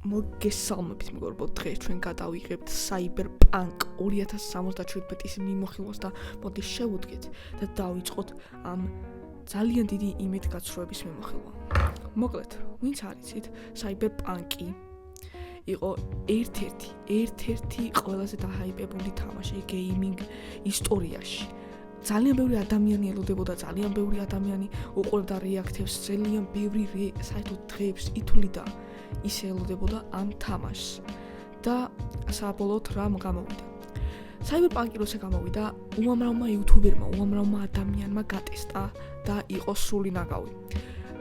მოგესალმებით მეგობრებო, დღეს ჩვენ გადავიღებთ Cyberpunk 2077-ის მიმოხილვას და მოდი შევუდგეთ და დავიწყოთ ამ ძალიან დიდი იმედგაცრუების მიმოხილვა. მოკლედ, ვინც არიცით, Cyberpunk-ი იყო ერთ-ერთი ყველაზე დაჰაიპებული თამაში გეიმინგ ისტორიაში. ძალიან ბევრი ადამიანი ელოდებოდა, ძალიან ბევრი ადამიანი უყურებდა რეაქტებს, ძალიან ბევრი საერთოდ დღეებს ითვლიდა ისე ელოდებოდა ამ თამაშს და საბოლოოდ რამ გამოვიდა. Cyberpunk-ი როცა გამოვიდა, უამრავმა იუთუბერმა, უამრავმა ადამიანმა გატესტა და იყო სრული ნაგავი.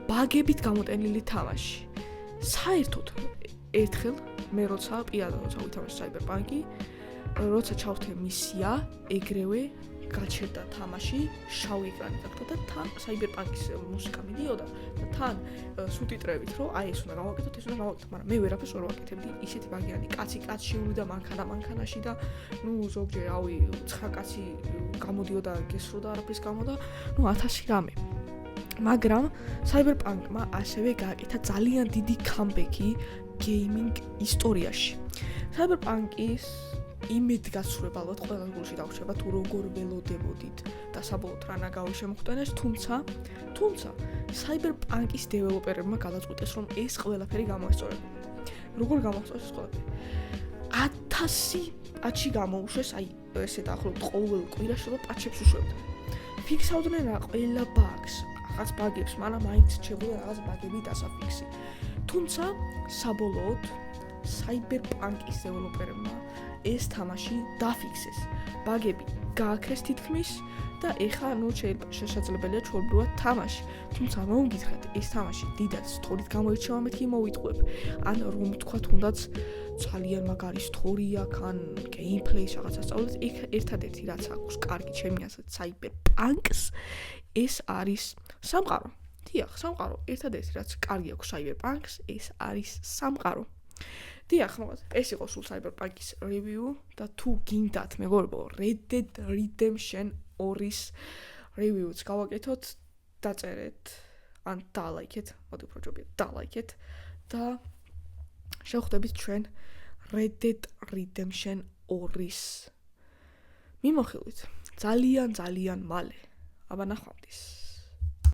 ბაგებით გამოტენილი თამაში. საერთოდ ერთხელ მე როცა ვითამაშე Cyberpunk-ი, როცა ჩავთვლე მისია, ეგრევე გაჩერდა თამაში, შავი ეკრანი დაგდა და თან Cyberpunk-ის მუსიკა მიდიოდა და თან სუბტიტრებით, რომ აი ეს უნდა გავაკეთოთ, ეს უნდა გავაკეთოთ, მაგრამ მე ვერაფერს ვერ ვაკეთებდი, ისეთი ბაგიანი, კაცი კაცშიული და მანქანაში და ზოგჯერ რავი, ცხა კაცი გამოდიოდა, გესროდა არაფრის გამო და 1000 რამე. მაგრამ Cyberpunk-მა ასევე გააკეთა ძალიან დიდი comeback-ი gaming ისტორიაში. Cyberpunk-ის იმედგაცრუება ალბათ ყველა გულში დავრჩება თუ როგორ ველოდებოდით და საბოლოოდ რა ნაგავი შემოხტენეს, თუმცა Cyberpunk-ის დეველოპერებმა გადაწყვიტეს, რომ ეს ყველაფერი გამოესწორებინათ. როგორ გამოესწორეს ეს ყველაფერი? 1000 პატჩი გამოუშვეს, აი ესე დაახლოებით ყოველ კვირაში და პატჩებს უშვებდნენ. ფიქსავდნენ რა ყველა ბაგს, რაღაც ბაგებს, მაგრამ მაინც რჩებოდა რაღაც ბაგები დასაფიქსი. თუმცა საბოლოოდ Cyberpunk-ის დეველოპერებმა ეს თამაში დაფიქსეს. ბაგები გააქრეს თითქმის და ეხლა შესაძლებელია ჩვეულებრივად თამაში. თუმცა მომგითხრათ, ეს თამაში დიდად სტორით გამოირჩევა, მეთქი მოვიტყვებ. ან რომ თქვა თუნდაც ძალიან მაგარი სტორი აქვს, ან გეიმპლეის რაღაცა სწავლეთ, ერთადერთი რაც აქვს კარგი ჩემი აზრით Cyberpunk-ს, ეს არის სამყარო. დიახ, სამყარო. ერთადერთი რაც კარგი აქვს Cyberpunk-ს, ეს არის სამყარო. დიახ, მოკლედ, ეს იყო სულ Cyberpunk-ის review და თუ გინდათ მეგობრებო, Red Dead Redemption 2-ის review-ს გავაკეთოთ, დაწერეთ, ან დალაიქეთ, მოდი უფრო ჯობია, დალაიქეთ და შევხვდებით ჩვენ Red Dead Redemption 2-ის მიმოხილვით. ძალიან მალე. აბა ნახვამდის.